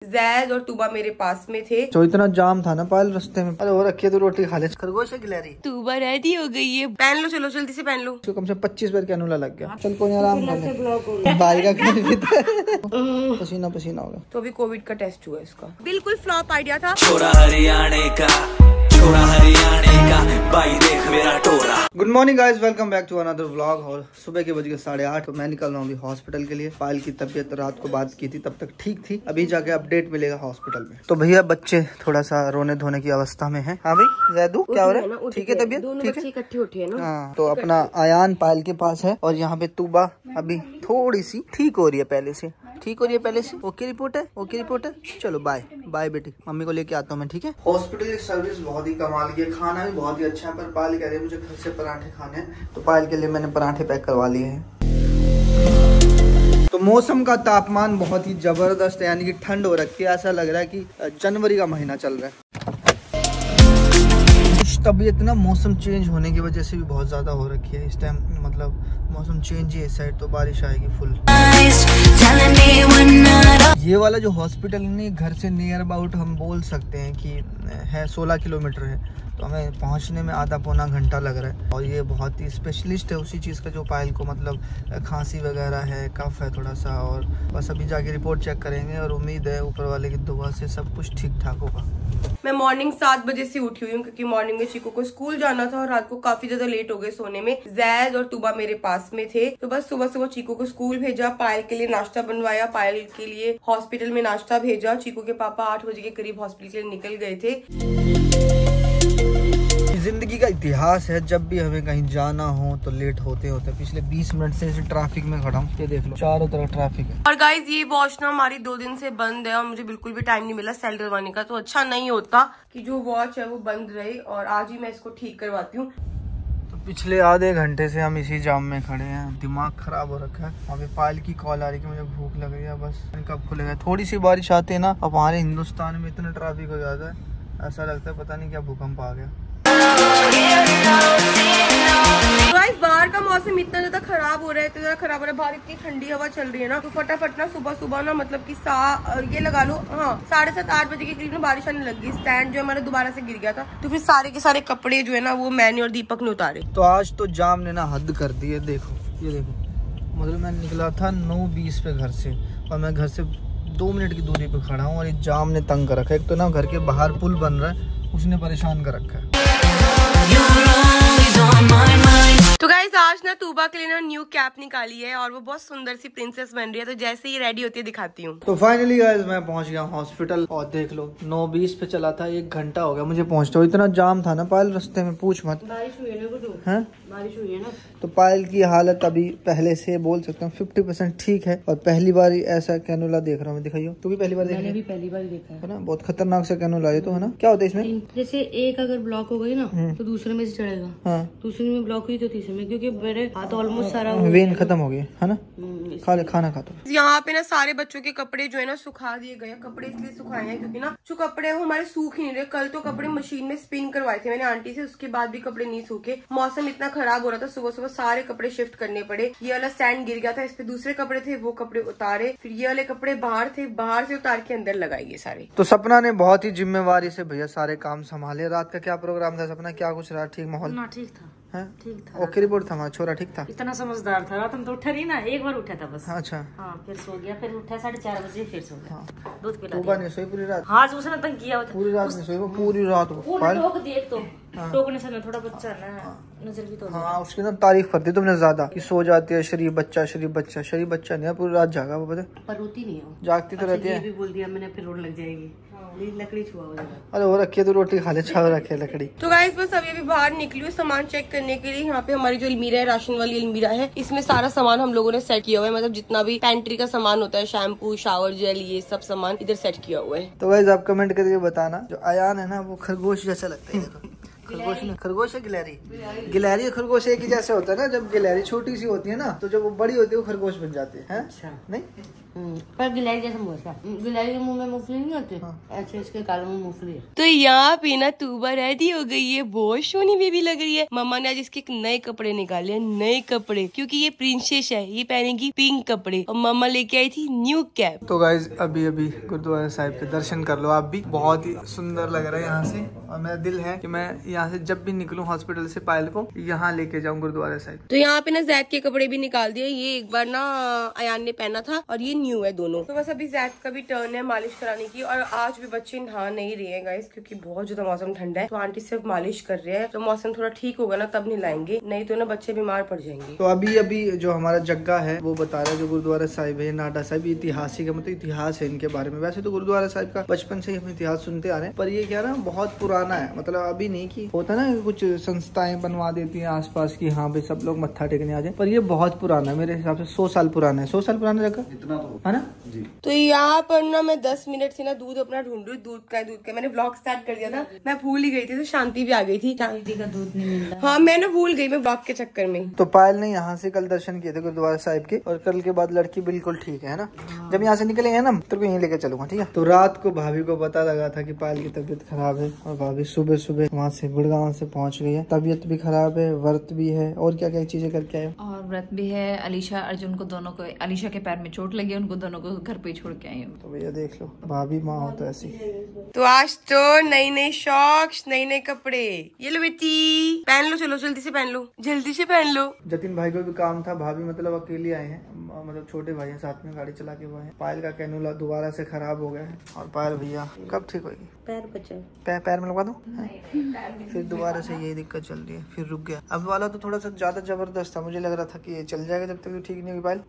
जैद और तूबा मेरे पास में थे। तो इतना जाम था ना पायल रास्ते में। अरे वो रखिए तो रोटी खा ले। खरगोश है गिलहरी? तूबा रेडी हो गई है। पहन लो, चलो जल्दी से पहन लो। कम से 25 बार कैनुला लग गया। चल कोई आराम कर ले। बाई का पसीना पसीना हो गया। तो अभी कोविड का टेस्ट हुआ इसका। बिल्कुल फ्लॉप आइडिया था। छोरा हरियाणा का, छोरा हरियाणा का, भाई देख मेरा टोरा। Good morning guys, welcome back to another vlog. और सुबह के बज गए 8:30 तो मैं निकल रहा हूँ अभी हॉस्पिटल के लिए। पायल की तबीयत रात को बात की थी, तब तक ठीक थी। अभी जाके अपडेट मिलेगा हॉस्पिटल में। तो भैया बच्चे थोड़ा सा रोने धोने की अवस्था में है। हाँ भाई जैदू क्या हो रहा है? ठीक है तबीयत? ठीक है, इकट्ठे उठे है ना। हाँ, तो अपना आयान पायल के पास है और यहाँ पे तूबा अभी थोड़ी सी ठीक हो रही है पहले से। ठीक हो रही है पहले से। ओके रिपोर्ट है, ओके रिपोर्ट है। चलो बाय बाय बेटी, मम्मी को लेके आता हूँ मैं, ठीक है। हॉस्पिटल की सर्विस बहुत ही कमाल की है, खाना भी बहुत ही अच्छा है। पर पायल कह रही है मुझे घर से पराठे खाने हैं, तो पायल के लिए मैंने पराठे पैक करवा लिए हैं। तो मौसम का तापमान बहुत ही जबरदस्त है, यानी कि ठंड हो रखी है। ऐसा लग रहा है कि जनवरी का महीना चल रहा है। तबीयत ना मौसम चेंज होने की वजह से भी बहुत ज्यादा हो रखी है इस टाइम। मतलब मौसम चेंज है इस साइड, तो बारिश आएगी फुल। ये वाला जो हॉस्पिटल है घर से नियर अबाउट हम बोल सकते हैं कि है 16 किलोमीटर है, तो हमें पहुंचने में आधा पौना घंटा लग रहा है। और ये बहुत ही स्पेशलिस्ट है उसी चीज़ का जो पायल को मतलब खांसी वगैरह है, कफ है थोड़ा सा। और बस अभी जाके रिपोर्ट चेक करेंगे और उम्मीद है ऊपर वाले की दुआ से सब कुछ ठीक ठाक होगा। मैं मॉर्निंग 7 बजे से उठी हुई हूँ क्योंकि मॉर्निंग में चीकू को स्कूल जाना था और रात को काफी ज्यादा लेट हो गए सोने में। जैद और तूबा मेरे पास में थे, तो बस सुबह सुबह चीकू को स्कूल भेजा, पायल के लिए नाश्ता बनवाया, पायल के लिए हॉस्पिटल में नाश्ता भेजा। चीकू के पापा 8 बजे के करीब हॉस्पिटल के लिए निकल गए थे। जिंदगी का इतिहास है, जब भी हमें कहीं जाना हो तो लेट होते होते। पिछले 20 मिनट से इसे ट्रैफिक में खड़ा हूँ, ये देख लो चारों तरफ ट्रैफिक है। और गाइज ये वॉच ना हमारी 2 दिन से बंद है और मुझे बिल्कुल भी टाइम नहीं मिला सेल डलवाने का। तो अच्छा नहीं होता कि जो वॉच है वो बंद रहे, और आज ही मैं इसको ठीक करवाती हूँ। तो पिछले आधे घंटे से हम इसी जाम में खड़े हैं, दिमाग खराब हो रखा है। वहाँ पे पायल की कॉल आ रही है कि मुझे भूख लग रही है, बस कब खुलेगा। थोड़ी सी बारिश आती है ना, अब हमारे हिंदुस्तान में इतना ट्रैफिक हो जाता है, ऐसा लगता है पता नहीं क्या भूकंप आ गया। बाहर का मौसम इतना ज्यादा खराब हो रहा है, इतना ज्यादा खराब हो रहा है। बाहर इतनी ठंडी हवा चल रही है ना, तो फटाफट ना सुबह सुबह ना मतलब कि ये लगा लो, हाँ 7:30-8 बजे के करीब ना बारिश आने लगी। स्टैंड जो हमारा दोबारा से गिर गया था, तो फिर सारे के सारे कपड़े जो है ना वो मैंने और दीपक ने उतारे। तो आज तो जाम ने ना हद कर दी है। देखो ये देखो, मतलब मैं निकला था 9:20 पे घर से, और मैं घर से 2 मिनट की दूरी पे खड़ा हूँ और ये जाम ने तंग कर रखा है। एक तो ना घर के बाहर पुल बन रहा है, उसने परेशान कर रखा है। तो गाइस आज ना तूबा के लिए ना न्यू कैप निकाली है और वो बहुत सुंदर सी प्रिंसेस बन रही है। तो जैसे ही रेडी होती है दिखाती हूँ। तो फाइनली गाइस मैं पहुंच गया हॉस्पिटल, और देख लो 9:20 पे चला था, 1 घंटा हो गया मुझे पहुंचते हुए। इतना जाम था ना पायल रास्ते में, पूछ मत। बारिश हुई है ना, बारिश हुई है ना। तो पायल की हालत अभी पहले से बोल सकता हूँ 50% ठीक है। और पहली बार ऐसा कैनुला देख रहा हूँ, दिखाइयो। तू भी पहली बार देख रही है? मैंने भी पहली बार देखा है ना, बहुत खतरनाक सा कैनुला है तो, है ना। क्या होता है इसमें? जैसे एक अगर ब्लॉक हो गई ना तो दूसरे में से चढ़ेगा। हाँ। दूसरे में ब्लॉक हुई तो तीसरे में, क्योंकि मेरे हाथ ऑलमोस्ट सारा वेन खत्म हो गया है ना। खा ले, खाना खा। तो यहाँ पे ना सारे बच्चों के कपड़े जो है ना सुखा दिए गए। कपड़े इसलिए सुखाए हैं क्योंकि ना जो कपड़े हैं वो हमारे सूख ही नहीं रहे। कल तो कपड़े मशीन में स्पिन करवाए थे मैंने आंटी से, उसके बाद भी कपड़े नहीं सूखे। मौसम इतना खराब हो रहा था, सुबह सुबह सारे कपड़े शिफ्ट करने पड़े। ये वाला स्टैंड गिर गया था, इस पे दूसरे कपड़े थे, वो कपड़े उतारे। फिर ये वाले कपड़े बाहर थे, बाहर से उतार के अंदर लगाए सारे। तो सपना ने बहुत ही जिम्मेवारी से भैया सारे काम संभाले। रात का क्या प्रोग्राम था सपना, क्या कुछ रहा? ठीक माहौल ना? ठीक था, ठीक था। ओके रिपोर्ट था हमारा छोरा, ठीक था। इतना समझदार था, रात में तो उठा नहीं ना, एक बार उठा था बस। अच्छा हाँ, फिर सो गया, फिर उठा 4:30 बजे, फिर सो गया। हाँ। दूध पिला तूबा नहीं सोई पूरी रात? हाँ, उसने तंग किया था पूरी रात नहीं सोई, पूरी रात टोक दिए। तो टोकने से ना थोड़ा बच्चा ना नजर भी तो। हाँ, उसकी ना तारीफ करती तुमने ज्यादा कि सो जाती है शरीफ बच्चा, शरीफ बच्चा। शरीफ बच्चा नहीं है, पूरी रात जागा वो, पता पर रोती नहीं है, जागती तो रहती है। भी बोल दिया मैंने, फिर रोने लग जाएगी। लकड़ी छुआ हो जाएगा। अरे वो रखिए तो रोटी खा ले, छाव रखे लकड़ी। तो गाइस बस अभी बाहर निकली हूँ सामान चेक करने के लिए। यहाँ पे हमारी जो अलमीरा है, राशन वाली अलमीरा है, इसमें सारा सामान हम लोगों ने सेट किया हुआ है। मतलब जितना भी पेंट्री का सामान होता है, शैम्पू, शावर जेल, ये सब सामान इधर सेट किया हुआ है। तो गाइस आप कमेंट करके बताना, जो आयान है ना वो खरगोश जैसा लगता है। खरगोश नहीं, खरगोश है गिलहरी। गिलहरी और खरगोश एक ही जैसे होता है ना। जब गिलहरी छोटी सी होती है ना, तो जब वो बड़ी होती है वो खरगोश बन जाती है। अच्छा नहीं? पर गिलहरी जैसा मुँह है। गिलहरी के मुंह में मूंगफली नहीं होती, ऐसे इसके काले में मूंगफली है। तो यहाँ पे ना तूबा रेडी हो गई है, बहुत सोनी बेबी लग रही है। मम्मा ने आज इसके नए कपड़े निकाले हैं, नए कपड़े, क्योंकि ये प्रिंसेस है, ये पहनेगी पिंक कपड़े और मम्मा लेके आई थी न्यू कैप। तो गाइज अभी गुरुद्वारा साहिब के दर्शन कर लो आप भी, बहुत ही सुंदर लग रहा है यहाँ से। और मेरा दिल है कि मैं यहाँ से जब भी निकलूं हॉस्पिटल से पायल को यहाँ लेके जाऊँ गुरुद्वारा साहिब। तो यहाँ पे ना जैद के कपड़े भी निकाल दिए, ये एक बार ना अयान ने पहना था और ये न्यू है दोनों। तो बस अभी जैद का भी टर्न है मालिश कराने की। और आज भी बच्चे नहा नहीं रहे हैं गाइस, क्योंकि बहुत ज्यादा मौसम ठंडा है। तो आंटी सिर्फ मालिश कर रहे हैं, तो मौसम थोड़ा ठीक होगा ना तब नहलाएंगे, नहीं तो ना बच्चे बीमार पड़ जाएंगे। तो अभी जो हमारा जग्गा है वो बता रहा है जो गुरुद्वारा साहिब है नाडा साहिब, ऐतिहासिक है, मतलब इतिहास है इनके बारे में। वैसे तो गुरुद्वारा साहिब का बचपन से ही हम इतिहास सुनते आ रहे हैं, पर ये क्या ना बहुत पुराना है, मतलब अभी नहीं की होता ना कुछ संस्थाएं बनवा देती हैं आसपास की, हाँ भाई सब लोग मत्था टेकने आ जाए, पर ये बहुत पुराना है, मेरे हिसाब से 100 साल पुराना है। 100 साल पुराना जगह इतना तो है ना जी। तो यहाँ पर ना मैं 10 मिनट से ना दूध अपना ढूंढ रही हूँ, दूध का मैंने ब्लॉग स्टार्ट कर दिया था, मैं भूल ही गई थी, तो शांति भी आ गई थी। शांति का दूध नहीं मिल रहा। हाँ मैं ना भूल गई मैं ब्लॉग के चक्कर में। तो पायल ने यहाँ से कल दर्शन किए थे गुरुद्वारा साहिब के, और कल के बाद लड़की बिल्कुल ठीक है ना। जब यहाँ से निकलेंगे ना तो यहीं लेके चलूंगा, ठीक है। तो रात को भाभी को पता लगा था कि पायल की तबीयत खराब है, और भाभी सुबह सुबह वहाँ से गुड़गांव से पहुँच गई है। तबीयत भी खराब है, व्रत भी है, और क्या क्या चीजें करके आए। और व्रत भी है। अलीशा अर्जुन को दोनों को, अलीशा के पैर में चोट लगी, उनको दोनों को घर पे छोड़ के आई हूँ। तो भैया देख लो, भाभी माँ हो तो ऐसी। तो आज तो नई शॉक्स, नए कपड़े, ये लो बेटी पहन लो, चलो जल्दी से पहन लो, जल्दी से पहन लो। जतिन भाई को भी काम था, भाभी मतलब अकेले आए हैं, मतलब छोटे भाई हैं, साथ में गाड़ी चला के वो है। पायल का कैनुला दोबारा से खराब हो गया है, और पायल भैया कब ठीक होगी? पैर बचा, पैर में लगवा दूं? फिर दोबारा से यही दिक्कत चल रही है, फिर रुक गया। अब वाला तो थोड़ा सा ज्यादा जबरदस्त था, मुझे लग रहा था कि ये चल जाएगा जब तक तो ठीक नहीं होगी पायल।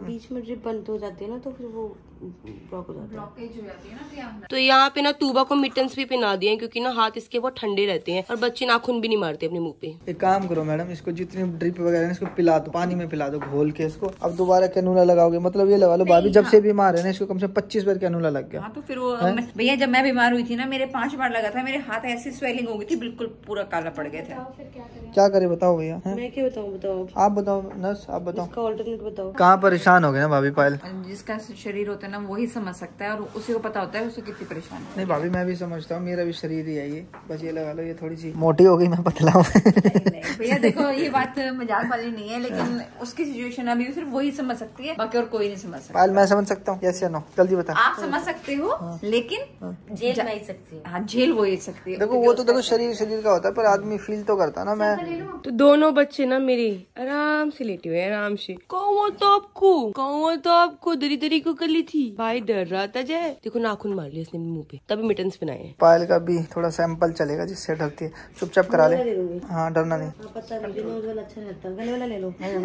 बीच में ड्रिप बंद हो जाती है ना, तो फिर वो ब्लॉक हो जाता है, ब्लॉकेज हो जाती है ना। तो यहाँ पे ना तूबा को मिटन्स भी पहना दिए हैं, क्योंकि ना हाथ इसके बहुत ठंडे रहते हैं, और बच्चे नाखून भी नहीं मारते अपने मुंह पे। एक काम करो मैडम, इसको जितनी ड्रिप वगैरह इसको पिला दो, पानी में पिला दो घोल के इसको। अब दोबारा कैनुला लगाओगे, मतलब ये लगा लो भाभी जब से बीमार है ना इसको कम से कम 25 बार कैनुला लग गया। हाँ तो फिर वो भैया जब मैं बीमार हुई थी ना, मेरे 5 बार लगा था, मेरे हाथ ऐसी स्वेलिंग हो गई थी, बिल्कुल पूरा काला पड़ गया था। क्या करे बताओ भैया? मैं क्या बताऊँ आप बताओ नर्स, आप बताओ, ऑल्टरनेट बताओ। कहाँ परेशान हो गए ना भाभी पायल? जिसका शरीर होता है ना वही समझ सकता है, और उसी को पता होता है उसको कितनी परेशानी है। नहीं भाभी मैं भी समझता हूँ, मेरा भी शरीर ही है ये, बस ये लगा लो ये थोड़ी सी मोटी हो गई, मैं पतला हूँ। भैया देखो ये बात मजाक वाली नहीं है, लेकिन उसकी सिचुएशन अभी सिर्फ वही समझ सकती है, बाकी और कोई नहीं समझ सकता। पायल मैं समझ सकता हूँ, यस या नो जल्दी बता। आप समझ सकते हो, लेकिन जेल नहीं सकती। हाँ जेल वो ही सकती है। देखो वो तो देखो शरीर का होता है, पर आदमी फील तो करता है ना। मैं तो दोनों बच्चे ना मेरे आराम से लेटे हुए, आराम से। कौवा तो आपको दरी को कर ली थी, भाई डर रहा था जय, देखो नाखून मार लिया इसने मुंह पे, तभी मिटन्स बनाए हैं। पायल का भी थोड़ा सैंपल चलेगा जिससे डरती है, चुपचाप करा ले। हाँ डरना नहीं, पता नहीं नोज वाला अच्छा रहता है, गले वाला ले लो। नहीं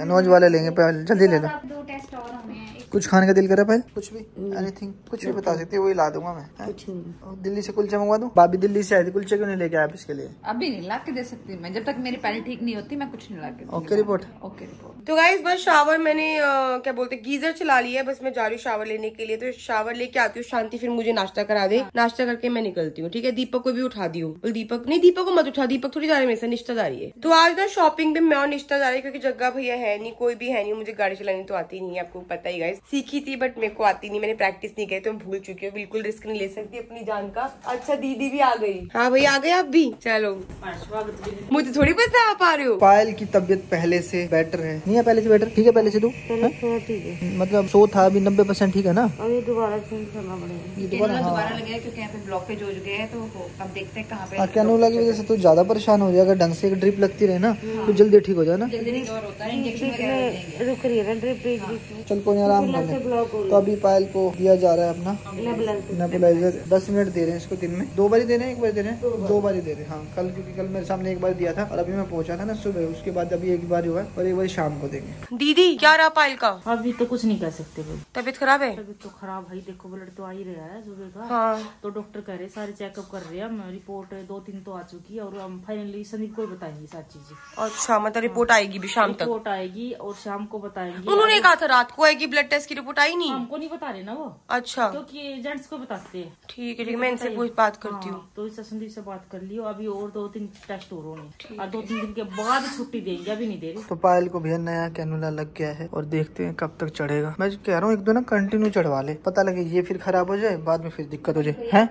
नोज वाला लेंगे पहले, जल्दी ले लो। 2 टेस्ट और होने हैं। कुछ खाने का दिल करे पायल? कुछ भी, एनीथिंग, कुछ भी बता सकती है, वही ला दूंगा मैं। कुछ नहीं, दिल्ली से कुलचे मंगवा दूं? भाभी दिल्ली से आई थी, कुलचे क्यों नहीं लेके आया आप इसके लिए? अभी नहीं ला के दे सकती मैं, जब तक मेरी पैर ठीक नहीं होती मैं कुछ नहीं ला के दूंगी। Okay report. Okay report. तो गाइस बस शावर मैंने क्या बोलते गीजर चला लिया है, बस मैं जा रही हूँ शावर लेने के लिए। तो शावर लेके आती हूँ, शांति फिर मुझे नाश्ता करा दे, नाश्ता करके मैं निकलती हूँ, ठीक है। दीपक को भी उठा दी हूँ, दीपक को मत उठा, दीपक थोड़ी जा रही है मेरे से, निष्ठा जा रही है। तो आज ना शॉपिंग पे मैं और निष्ठा जा रही है, क्योंकि जगह भैया है नहीं, कोई भी है नहीं, मुझे गाड़ी चलानी तो आती नहीं है, आपको पता ही गाइस। सीखी थी बट मेरे को आती नहीं, मैंने प्रैक्टिस नहीं की, तो मैं भूल चुकी हूँ, बिल्कुल रिस्क नहीं ले सकती अपनी जान का। अच्छा दीदी भी आ गई? हाँ भैया आ गए आप भी, चलो मुझे थोड़ी पता आप आ रहे हो। पायल की तबीयत पहले से बेटर है, नहीं है पहले से बेटर? ठीक है पहले से तो ठीक है, मतलब 100 था, अभी 90% ठीक है ना? और ये दोबारा चेंज करना पड़ेगा, ये दोबारा लगे क्योंकि यहाँ पे ब्लॉकेज हो गया है, तो अब देखते हैं कहाँ पे। कैनुला की वजह से तो ज्यादा परेशान हो जाएगा, ढंग से एक ड्रिप लगती रहे ना तो जल्दी ठीक हो जाए ना। जल्दी नहीं और होता है, इंजेक्शन वगैरह रुक रही है ड्रिप। चल कोई आराम कर ले। तो अभी पायल को दिया जा रहा है अपना नेबुलाइजर, 10 मिनट दे रहे हैं इसको दिन में, 2 बार ही दे रहे हैं, 1 बार दे रहे हैं, 2 बार ही दे रहे हैं। हाँ कल, क्योंकि कल मेरे सामने 1 बार दिया था, और अभी मैं पहुंचा था ना सुबह, उसके बाद अभी 1 बार हुआ, और 1 बार शाम को देंगे। दीदी क्या रहा पायल का? अभी तो कुछ नहीं कर सकते, तबीयत खराब खराब है? तबीयत तो खराब भाई, देखो ब्लड तो आ ही रहा है सुबह का। हाँ। तो डॉक्टर कह रहे सारे चेकअप कर रहे हैं, रिपोर्ट 2-3 तो आ चुकी है और हम फाइनली संदीप को बताएंगे सारी चीजें। अच्छा, मतलब रिपोर्ट आएगी भी शाम तक? रिपोर्ट आएगी और शाम को बताएंगे। उन्होंने कहा था रात को आएगी, ब्लड टेस्ट की रिपोर्ट आई नहीं? हमको नहीं बता रहे ना वो। अच्छा, क्योंकि एजेंट्स को बताते हैं। ठीक है, मैं इनसे कुछ बात करती हूँ। तो इससे संदीप से बात कर लियो, अभी और 2-3 टेस्ट और होने और 2-3 दिन के बाद छुट्टी देंगे, अभी नहीं दे रहे। तो पायल को भैया नया कैनुला लग गया है और देखते हैं कब तक चढ़ेगा। मैं कह रहा हूँ एक दो ना कंटिन्यू चढ़वा ले, पता लगे ये फिर खराब हो जाए, बाद में फिर दिक्कत हो जाए है।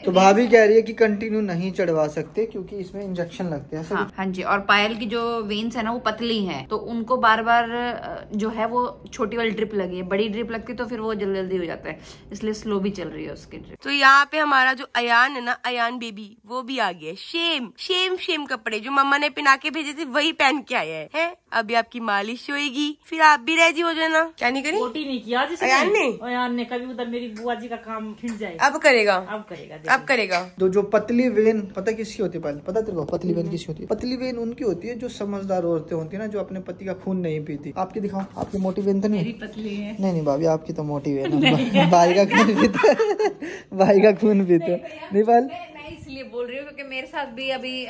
तो भाभी कह रही है कि कंटिन्यू नहीं चढ़वा सकते क्योंकि इसमें इंजेक्शन लगते हैं। हाँ जी, और पायल की जो वेन्स है ना वो पतली है, तो उनको बार बार जो है वो छोटी वाली ड्रिप लगी है, बड़ी ड्रिप लगती तो फिर वो जल्दी जल्दी हो जाता है, इसलिए स्लो भी चल रही है उसकी ड्रिप। तो यहाँ पे हमारा जो अयान है ना, अयान बेबी, वो भी आ गया। सेम कपड़े जो मम्मा ने पहना के भेजे थे वही पहन के आया है। अभी आपकी मालिश होएगी, फिर आप भी रेडी हो जाना। क्या नहीं करी? रोटी नहीं किया अयान ने कभी उधर मेरी बुआ जी का काम खिंच जाए। अब करेगा, अब करेगा। तो जो पतली वेन पता किसकी होती है पायल? पता तेरे को पतली वेन किसकी होती है? पतली वेन उनकी होती है जो समझदार औरतें होती है ना, जो अपने पति का खून नहीं पीती। आपकी दिखाओ, आपकी मोटी वेन तो नहीं? पतली है। नहीं भाभी, आपकी तो मोटी वेन है। भाई का खून पीते, भाई का खून पीते नहीं पायल। इसलिए बोल रही हूँ क्योंकि मेरे साथ भी अभी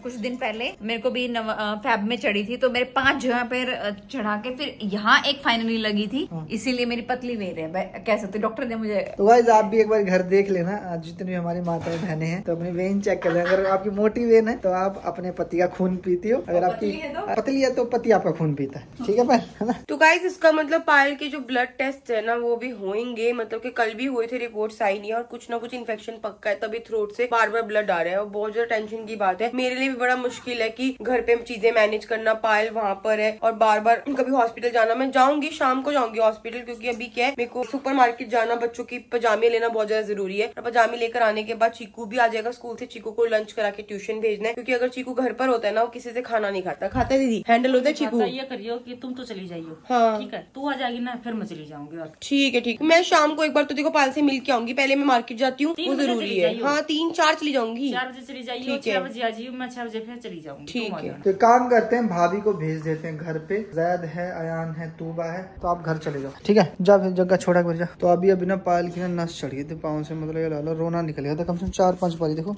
कुछ दिन पहले मेरे को भी फैब में चढ़ी थी, तो मेरे 5 जगह पर चढ़ा के फिर यहाँ एक फाइनली लगी थी, इसीलिए मेरी पतली वेन है, कह सकते डॉक्टर ने मुझे। तो गाइस आप भी एक बार घर देख लेना, जितनी भी हमारी माताएं बहनें हैं तो अपनी वेन चेक कर लेना। अगर आपकी मोटी वेन है तो आप अपने पति का खून पीती हो, अगर आपकी पतली है तो पति आपका खून पीता है। ठीक है पायल, है ना? तो गाइस इसका मतलब पायल के जो ब्लड टेस्ट है ना वो भी होंगे, मतलब कि कल भी हुए थे, रिपोर्ट्स आई नहीं है और कुछ ना कुछ इन्फेक्शन पक्का है, तभी थ्रोट से बार बार ब्लड आ रहा है और बहुत ज्यादा टेंशन की बात है। मेरे लिए भी बड़ा मुश्किल है कि घर पे चीजें मैनेज करना, पायल वहाँ पर है और बार बार कभी हॉस्पिटल जाना। मैं जाऊंगी, शाम को जाऊंगी हॉस्पिटल, क्योंकि अभी क्या है, मेरे को सुपरमार्केट जाना, बच्चों की पजामे लेना बहुत ज्यादा जरूरी है। पजामे लेकर आने के बाद चीकू भी आ जाएगा स्कूल से, चीकू को लंच करा के ट्यूशन भेजना है, क्योंकि अगर चीकू घर पर होता है ना वो किसी से खाना नहीं खाता है दीदी, हैंडल होता है चीकू। ये करियो कि तुम तो चली जाइयो। हाँ ठीक है, तू आ जाएगी ना फिर मैं चली जाऊंगी। ठीक है, मैं शाम को एक बार तो देखो पायल से मिल के आऊंगी, पहले मैं मार्केट जाती हूँ, वो जरूरी है। हाँ 3-4 चली जाऊंगी। 4 बजे चली जाइए, 6 बजे आ जाइए, मैं 6 बजे फिर चली जाऊंगी। ठीक है, तो काम करते हैं, भाभी को भेज देते हैं घर पे। जैद है, अयान है, तूबा है, तो आप घर चले जाओ। ठीक है, जा फिर जगह छोड़ा कर जा। तो अभी ना पायल की ना नस चढ़ गई थी पाँव से, मतलब ये लाला रोना निकल गया था कम से कम 4-5 बारी। देखो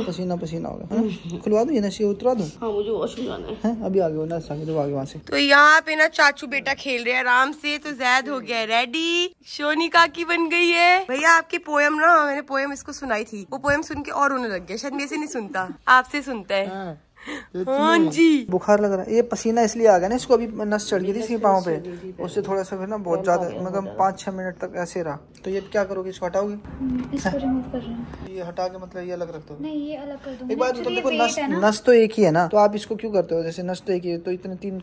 पसीना हो गया। खुलवा दूं ये नस, ये उतरा दूं? हाँ मुझे वॉशरूम जाना है। अभी आ गए नस, आगे तो आगे वहाँ से। तो यहाँ पे ना चाचू बेटा खेल रहे हैं आराम से। तो जैद हो गया रेडी, शोनिका की बन गई है। भैया आपकी पोयम ना, मैंने पोयम इसको सुनाई थी, वो पोयम सुन के और रोने लग गया। शायद मेरे से नहीं सुनता, आपसे सुनता है। हाँ जी, बुखार लग रहा है। ये पसीना इसलिए आ गया ना, इसको अभी नस चढ़ गई थी इसके पाँव पे, उससे थोड़ा सा फिर ना बहुत ज्यादा, मतलब 5-6 मिनट तक ऐसे रहा। तो ये क्या करोगे, इसको हटाओगे? इसको रिमूव कर रहे हैं। ये हटा के मतलब ये अलग रख दो? नहीं, ये अलग कर दूंगी। एक बात तो देखो, नस तो एक ही है ना, तो आप इसको क्यों करते हो? जैसे नस तो एक ही है तो इतने तीन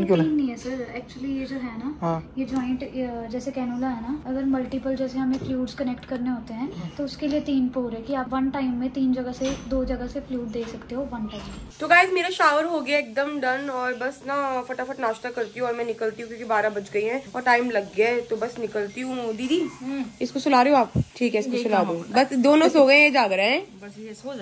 क्यों? नहीं है सर, एक्चुअली ये जो है ना, हाँ। ये जॉइंट जैसे कैनुला है ना, अगर मल्टीपल जैसे हमें फ्लूइड्स कनेक्ट करने होते हैं तो उसके लिए 3 पोर है कि आप 1 टाइम में 3 जगह से 2 जगह से फ्लूइड दे सकते हो 1 टाइम में। तो गाइस मेरा शावर हो गया एकदम डन, और बस ना फटाफट नाश्ता करती हूँ और मैं निकलती हूँ क्योंकि 12 बज गई हैं और टाइम लग गया है, तो बस निकलती हूँ। दीदी इसको सुला रहे हो आप? ठीक है, इसको सुला दो। बस दोनों सो गए हैं, जाग रहे हैं। बस ये सो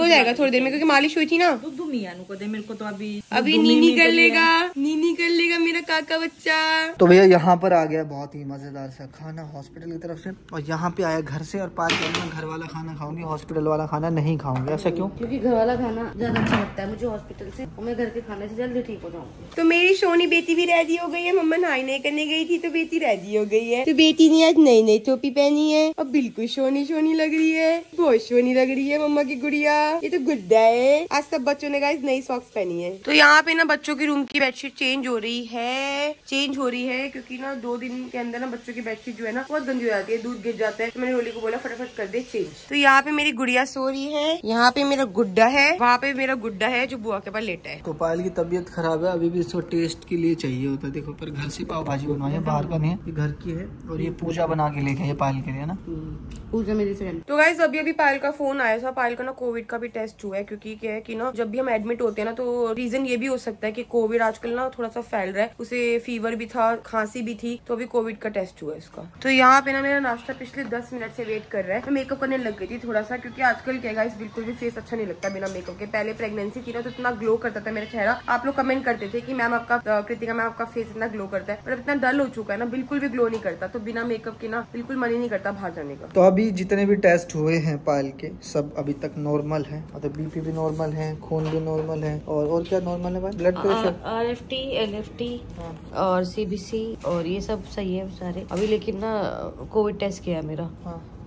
जाएगा थोड़ी देर में, क्योंकि मालिश हुई थी ना। मेरे को तो अभी नीनी कर लेगा मेरा काका बच्चा। तो भैया यहाँ पर आ गया बहुत ही मजेदार सा खाना हॉस्पिटल की तरफ से, और यहाँ पे आया घर से, और 5 दिन में घर वाला खाना खाऊंगी, हॉस्पिटल वाला खाना नहीं खाऊंगी। ऐसा क्यों? क्योंकि घर वाला खाना ज्यादा अच्छा लगता है मुझे हॉस्पिटल से, और मैं घर के खाने से जल्दी ठीक हो जाऊंगी। तो मेरी सोनी बेटी भी रेडी हो गई है। मम्मा नहाने करने गई थी तो बेटी रेडी हो गई है। तो बेटी ने आज नई टोपी पहनी है और बिल्कुल सोनी लग रही है, बहुत सोनी लग रही है मम्मा की गुड़िया। ये तो गुड्डा है। आज सब बच्चों ने गाइस नई सॉक्स पहनी है। तो यहाँ पे ना बच्चों की रूम की बेडशीट चेंज हो रही है क्योंकि ना 2 दिन के अंदर ना बच्चों की बेडशीट जो है ना बहुत गंदी हो जाती है, दूध गिर जाता है। तो मैंने रोली को बोला फटाफट कर दे चेंज। तो यहाँ पे मेरी गुड़िया सो रही है, यहाँ पे मेरा गुड्डा है, वहाँ पे मेरा गुड्डा है जो बुआ के पास लेटा है। तो पायल की तबीयत खराब है, अभी भी इसको टेस्ट के लिए चाहिए होता है। देखो पर घर से पाव भाजी बनवाई है, बाहर का नहीं है, ये घर की है। और ये पूजा बना के लेके ये पायल के लिए ना, पूजा मेरी फ्रेंड। तो गाइस अभी पायल का फोन आया था। पायल का ना कोविड का भी टेस्ट हुआ है, क्योंकि क्या है कि ना जब भी हम एडमिट होते हैं ना तो रीजन ये भी हो सकता है कि कोविड आजकल ना थोड़ा सा फैल रहा है। उसे फीवर भी था, खांसी भी थी, तो अभी कोविड का टेस्ट हुआ है इसका। तो यहाँ पे ना मेरा नाश्ता पिछले 10 मिनट से वेट कर रहा है। मैं मेकअप करने लग गई थी थोड़ा सा, क्योंकि आजकल क्या गाइस बिल्कुल भी फेस अच्छा नहीं लगता बिना मेकअप के। पहले प्रेगनेंसी थी ना तो इतना ग्लो करता था मेरा चेहरा। आप लोग कमेंट करते थे कि मैम आपका, कृतिका मैम आपका फेस इतना ग्लो करता है, पर अब इतना डल हो चुका है ना, बिल्कुल भी ग्लो नहीं करता। तो बिना मेकअप के ना बिल्कुल मन ही नहीं करता बाहर जाने का। तो अभी जितने भी टेस्ट हुए हैं पायल के सब अभी तक नॉर्मल है, मतलब बीपी भी नॉर्मल है, खून भी नॉर्मल है, और क्या नॉर्मल है भाई? ब्लड प्रेशर, RFT, LFT और CBC और ये सब सही है सारे अभी। लेकिन ना कोविड टेस्ट किया है मेरा,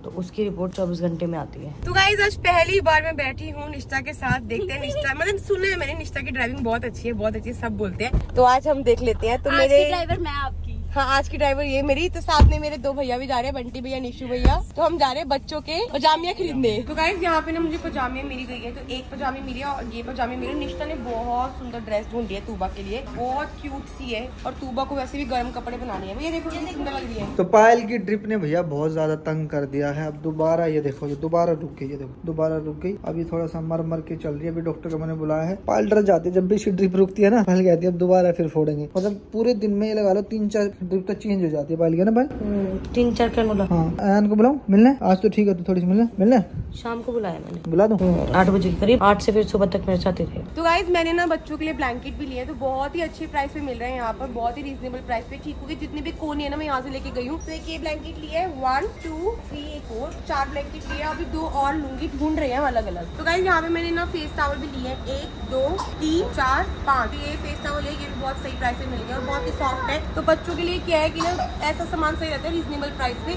तो उसकी रिपोर्ट 24 घंटे में आती है। तो गाइस आज पहली बार मैं बैठी हूँ निष्ठा के साथ। देखते हैं निष्ठा, मतलब सुना है मैंने निष्ठा की ड्राइविंग बहुत अच्छी है, बहुत अच्छी सब बोलते हैं। तो आज हम देख लेते हैं। तो मेरे ड्राइवर मैं आपकी, हाँ आज की ड्राइवर ये मेरी। तो साथ में मेरे 2 भैया भी जा रहे हैं, बंटी भैया, निशु भैया। तो हम जा रहे हैं बच्चों के पजामियाँ खरीदने। तो गाइस यहाँ पे ना मुझे पजामियाँ मिल गई है। तो एक पजामी मिली है और ये पजामी मिली। निष्ठा ने बहुत सुंदर ड्रेस ढूंढी है तूबा के लिए, बहुत क्यूट सी है। और तूबा को वैसे भी गर्म कपड़े बनाने हैं। ये देखो कितनी सुंदर लग रही है। तो पायल की ड्रिप ने भैया बहुत ज्यादा तंग कर दिया है। अब दोबारा ये देखो, ये दोबारा रुक गई, ये देखो दोबारा रुक गई। अभी थोड़ा सा मर के चल रही है। अभी डॉक्टर को मैंने बुलाया है। पायल डर जाती है जब भी इसकी ड्रिप रुकती है ना। पायल कहती है अब दोबारा फिर फोड़ेंगे। मतलब पूरे दिन में ये लगा लो 3-4 ड्रिप तो चेंज हो जाती है पायल की ना पायल। 3-4 कैनुला। हाँ अयान को बुलाऊं मिलने? आज तो ठीक है, तो थोड़ी सी मिलने शाम को बुलाया मैंने। बुला दो 8 बजे के करीब, 8 से फिर सुबह तक मेरे साथ ही थे। तो गाइस मैंने ना बच्चों के लिए ब्लैंकेट भी लिए, तो बहुत ही अच्छे प्राइस पे मिल रहे हैं यहाँ पर, बहुत ही रीजनेबल प्राइस पे। चीकू के जितने भी कोने है ना मैं यहाँ से लेके गई हूँ। तो एक ये ब्लैंकेट लिया है 1 2 3 4 4 ब्लैंकेट लिए। अभी 2 और लूंगी, ढूंढ रहे हैं अलग अलग। तो गाइस यहाँ पे मैंने ना फेस टॉवल भी लिए है 1 2 3 4 5। ये फेस टॉवल है, ये भी बहुत सही प्राइस पे मिल गया और बहुत ही सॉफ्ट है। तो बच्चों के लिए क्या है कि ना ऐसा सामान सही रहता है रीजनेबल प्राइस पे,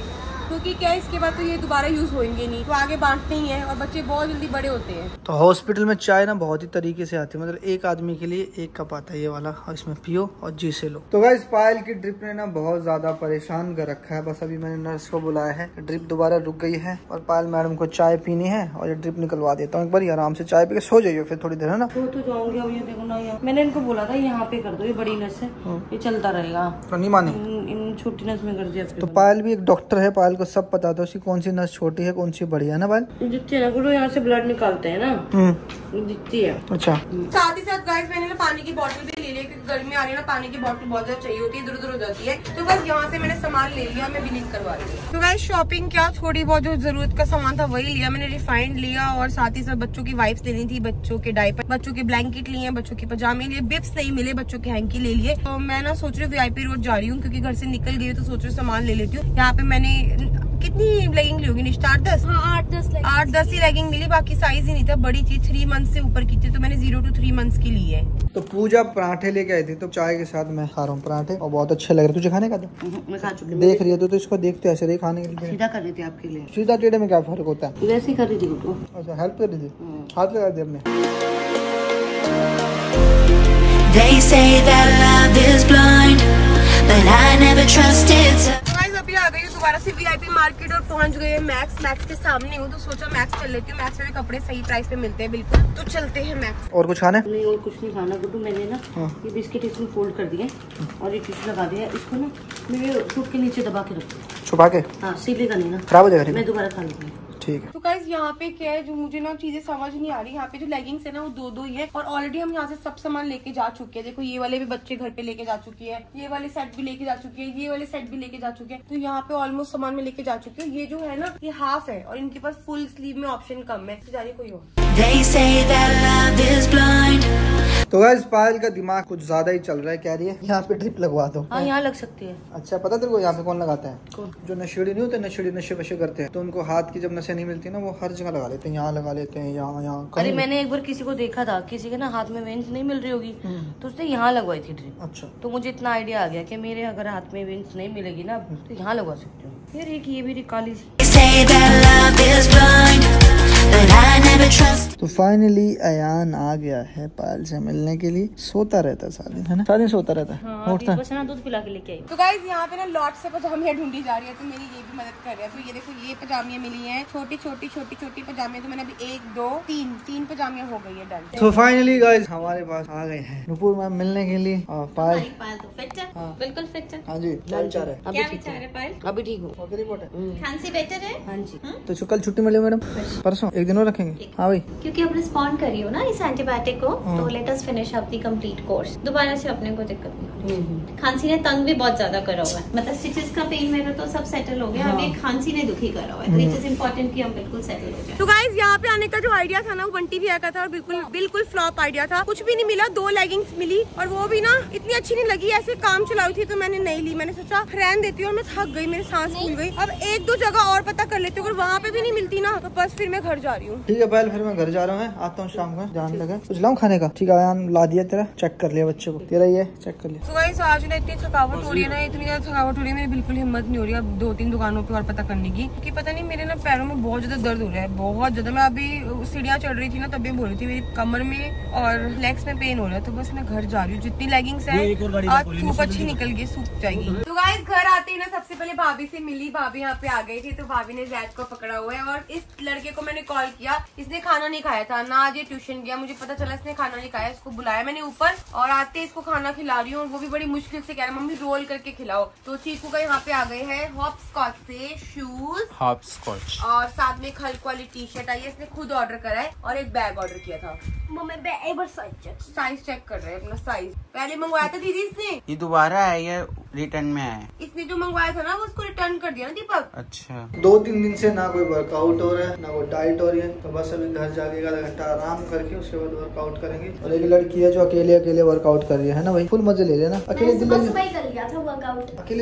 क्योंकि क्या है इसके बाद तो ये दोबारा यूज होंगे नहीं, तो आगे बांटते ही हैं और बच्चे बहुत जल्दी बड़े होते हैं। तो हॉस्पिटल में चाय ना बहुत ही तरीके से आती है, मतलब एक आदमी के लिए एक कप आता है ये वाला, और इसमें पियो और जी से लो। तो गाइस पायल की ड्रिप ने ना बहुत ज्यादा परेशान कर रखा है। बस अभी मैंने नर्स को बुलाया है, ड्रिप दोबारा रुक गई है और पायल मैडम को चाय पीनी है और ये ड्रिप निकलवा देता हूँ। एक बार आराम से चाय पी के सो जाइए फिर थोड़ी देर, है ना? तो जाऊंगी। अब ये देखो ना, मैंने इनको बोला था यहाँ पे कर दो, ये बड़ी नस है, ये चलता रहेगा। तो नहीं मानी, इन छोटी नस में कर दिया। तो पायल भी एक डॉक्टर है, पायल को सब पता था कौन सी नस छोटी है कौन सी बड़ी है ना पायल। दिखती है ना गुरु, यहाँ से ब्लड निकालते हैं ना, दिखती है। अच्छा साथ ही साथ गाइस मैंने ना पानी की बोतल भी ले ली, क्योंकि गर्मी आ रही है ना, पानी की बोतल बहुत ज्यादा चाहिए होती है, इधर उधर हो जाती है। तो बस यहाँ से मैंने सामान ले लिया, मैं बिलिंग करवा रही हूँ। तो गाइस शॉपिंग क्या, थोड़ी बहुत जो जरूरत का सामान था वही लिया मैंने। रिफाइंड लिया और साथ ही साथ बच्चों की वाइप्स लेनी थी, बच्चों के डायपर, बच्चों के ब्लैंकेट लिए, बच्चों के पजामे लिए, बिप्स नहीं मिले, बच्चों के हैंकी ले लिए। तो मैं ना सोच रही हूँ VIP रोड जा रही हूँ, क्योंकि घर से निकल गई तो सोच रही हूँ सामान ले लेती हूँ। यहाँ पे मैंने कितनी लेगिंग ली होगी निष्ठा? 8-10 8-10 ही लेगिंग मिली, बाकी साइज ही नहीं था, बड़ी थी 3 मंथ से ऊपर की थी, तो मैंने 0 to 3 मंथ्स की ली है। तो पूजा पराठे लेके आई थी, तो चाय के साथ मैं खा रहा हूँ पराठे और बहुत अच्छे लग रहे। तुझे खाने का था? मैं खा चुकी हूँ। देख रही है तो इसको देखते ऐसे रही खाने के लिए। सीधा कर रही थी आपके लिए। सीधा टेढ़े में क्या फर्क होता है? वैसे ही कर रही थी गुरु। अच्छा हेल्प कर रही थी, हाथ लगा दिया हमने। They say that love is blind, but I never trusted. अभी आ गई दोबारा से VIP मार्केट और पहुंच गए मैक्स के सामने हूँ, तो सोचा मैक्स चल लेती हूँ। मैक्स में भी कपड़े सही प्राइस पे मिलते हैं बिल्कुल, तो चलते हैं मैक्स। और कुछ खाना? नहीं और कुछ नहीं खाना गुड्डू। मैंने ना ये बिस्किट इसमें फोल्ड कर दिए और ये टिश्यू लगा दिया, इसको ना मेरे सूट के नीचे दबा के रखो, छुपा के। हाँ सीलेगा नहीं ना, खराब हो जाएगा। मैं दोबारा खा लूंगी। ठीक है। तो गाइस यहाँ पे क्या है, जो मुझे ना चीजें समझ नहीं आ रही। यहाँ पे जो लेगिंग्स है ना वो 2-2 ही है, और ऑलरेडी हम यहाँ से सब सामान लेके जा चुके हैं। देखो ये वाले भी बच्चे घर पे लेके जा चुकी है, ये वाले सेट भी लेके जा चुकी है, ये वाले सेट भी लेके जा चुके हैं। तो यहाँ पे ऑलमोस्ट सामान में लेके जा चुकी है। ये जो है ना ये हाफ है और इनके पास फुल स्लीव में ऑप्शन कम है, तो जा रही कोई और। They say that love is blind. तो गाइस पायल का दिमाग कुछ ज्यादा ही चल रहा है, कह रही है यहाँ पे ड्रिप लगवा दो। हाँ यहाँ लग सकती है। अच्छा पता तेरे को यहाँ पे कौन लगाता है? कौन? जो नशेड़ी नहीं होते, नशेड़ी नशे वशे करते हैं, तो उनको हाथ की जब नशे नहीं मिलती ना, वो हर जगह लगा लेते हैं, यहाँ लगा लेते हैं, यहाँ। अरे मैंने एक बार किसी को देखा था, किसी के ना हाथ में वेंस नहीं मिल रही होगी, तो उसने यहाँ लगवाई थी ड्रिप। अच्छा तो मुझे इतना आइडिया आ गया कि मेरे अगर हाथ में वेंस नहीं मिलेगी ना तो यहाँ लगवा सकती हूँ। यार एक ये भी काली सी। They say that love is blind, but I never trust. तो फाइनली अयान आ गया है पायल से मिलने के लिए। सोता रहता है सारा दिन, है ना? सारा दिन सोता रहता है। हाँ, उठता है बस ना दूध पिला के लेके आई। तो गाइस यहाँ पे ना लॉट से पजामियाँ ढूंढी जा रही है, तो मेरी ये भी मदद कर रही है। तो ये देखो, ये पजामियाँ मिली हैं, छोटी छोटी पजामियाँ। तो मैंने अभी 1 2 3 पजामियाँ हो गई है डन। तो फाइनली गाइस हमारे पास आ गए हैं नुपुर मैम मिलने के लिए। और पायल तो फिट है, हाँ। बिल्कुल फिट है। हाँ जी, क्या विचार है? क्या विचार है पायल? अभी ठीक हूँ। ओके रिपोर्ट है। खांसी बेटर है? हाँ जी। तो कल छुट्टी मिले मैडम? परसों 1 दिन और रखेंगे। हाँ भाई, क्योंकि अब रिस्पॉन्ड कर रही हो ना इस एंटीबायोटिक को, तो let us finish up the complete course. दोबारा से अपने को दिक्कत नहीं होगी। खांसी ने तंग भी बहुत ज्यादा करा हुआ है, मतलब स्टिचेस का पेन मेरा तो सब सेटल हो गया। हाँ। अभी खांसी ने दुखी करा हुआ है, इट इज इम्पोर्टेंट कि हम बिल्कुल सेटल हो जाए। तो गाइस यहाँ पे आने का जो आइडिया था ना, वो बंटी भी आया था और बिल्कुल फ्लॉप आइडिया था। कुछ भी नहीं मिला, 2 लेगिंग्स मिली और वो भी ना इतनी अच्छी नहीं लगी, ऐसे काम चलाई थी, तो मैंने नहीं ली। मैंने सोचा रहने देती हूँ, और मैं थक गई, मेरी सांस फूल गई। अब 1 2 जगह और पता कर लेती हूँ, अगर वहाँ पे भी नहीं मिलती ना, तो बस फिर मैं घर जा रही हूँ। ठीक है पायल, फिर मैं घर जा रहा हूँ, आता हूँ शाम को। जान लगा कुछ लाऊं खाने का? ठीक है, अयान ला दिया तेरा, चेक कर लिया बच्चे को, तेरा ये चेक कर लिया। तो गाइस आज ना इतनी थकावट हो रही है ना, इतनी ज्यादा थकावट हो रही है, मेरी बिल्कुल हिम्मत नहीं हो रही अब 2-3 दुकानों पे और पता करने की, क्योंकि पता नहीं मेरे ना पैरों में बहुत ज्यादा दर्द हो रहा है, बहुत ज्यादा। मैं अभी सीढ़ियाँ चढ़ रही थी ना, तब भी बोल रही थी मेरी कमर में और लेग्स में पेन हो रहा है। तो बस मैं घर जा रही हूँ। जितनी लेगिंग्स है आज धूप अच्छी निकल गई, सूख जाएगी। तो गाइस घर आते ही ना सबसे पहले भाभी से मिली। भाभी यहाँ पे आ गई थी, तो भाभी ने जैद को पकड़ा हुआ है और इस लड़के को मैंने कॉल किया। इसने खाना नहीं खाया था ना, आज ये ट्यूशन गया, मुझे पता चला इसने खाना नहीं खाया। इसको बुलाया मैंने ऊपर और आते इसको खाना खिला रही हूँ, वो भी बड़ी मुश्किल से कह रहा है मम्मी रोल करके खिलाओ। तो चीकू का यहाँ पे आ गए हैं हॉपस्कॉच से शूज, हॉपस्कॉच, और साथ में खल्क वाली टी-शर्ट आई है, इसने खुद ऑर्डर करा है, और एक बैग ऑर्डर किया था। साइज चेक कर रहे हैं अपना साइज। पहले मंगवाया था दीदी इसने, ये दोबारा है या रिटर्न में है? इसने जो मंगवाया था ना वो उसको रिटर्न कर दिया ना दीपक। अच्छा, 2-3 दिन से ना कोई वर्कआउट हो रहा है, ना कोई डाइट हो रही है। तो बस अभी घर जाके 1 आधा घंटा आराम करके उसके बाद वर्कआउट करेंगे। और एक लड़की है जो अकेले वर्कआउट कर रही है ना भाई, फुल मजे ले रहे ना। अकेले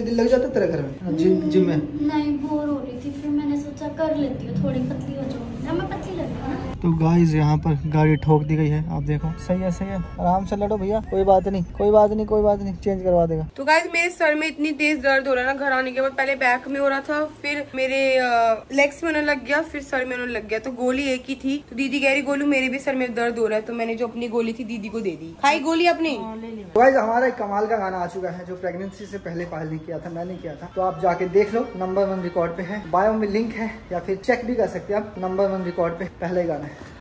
दिल लग जाता तेरे घर में जिम में? नहीं, बोर हो रही थी, फिर मैंने सोचा कर लेती हूँ, थोड़ी पतली हो जाऊंगी ना, मैं पतली लग रही हूँ। तो गाइस यहाँ पर गाड़ी ठोक दी गई है, आप देखो। सही है, आराम से लड़ो भैया, कोई बात नहीं, चेंज करवा देगा। तो गाइस मेरे सर में इतनी तेज दर्द हो रहा है ना घर आने के बाद। पहले बैक में हो रहा था, फिर मेरे लेग्स में होने लग गया, फिर सर में होने लग गया। तो गोली एक ही थी, तो दीदी कह रही गोलू मेरे भी सर में दर्द हो रहा है, तो मैंने जो अपनी गोली थी दीदी को दे दी। खाई गोली अपनी। तो गाइस हमारा एक कमाल का गाना आ चुका है, जो प्रेगनेंसी से पहले पायल ने किया था, मैंने किया था। तो आप जाके देख लो, नंबर 1 रिकॉर्ड पे है, बायो में लिंक है, या फिर चेक भी कर सकते हैं आप। नंबर 1 रिकॉर्ड पे पहले गाना है।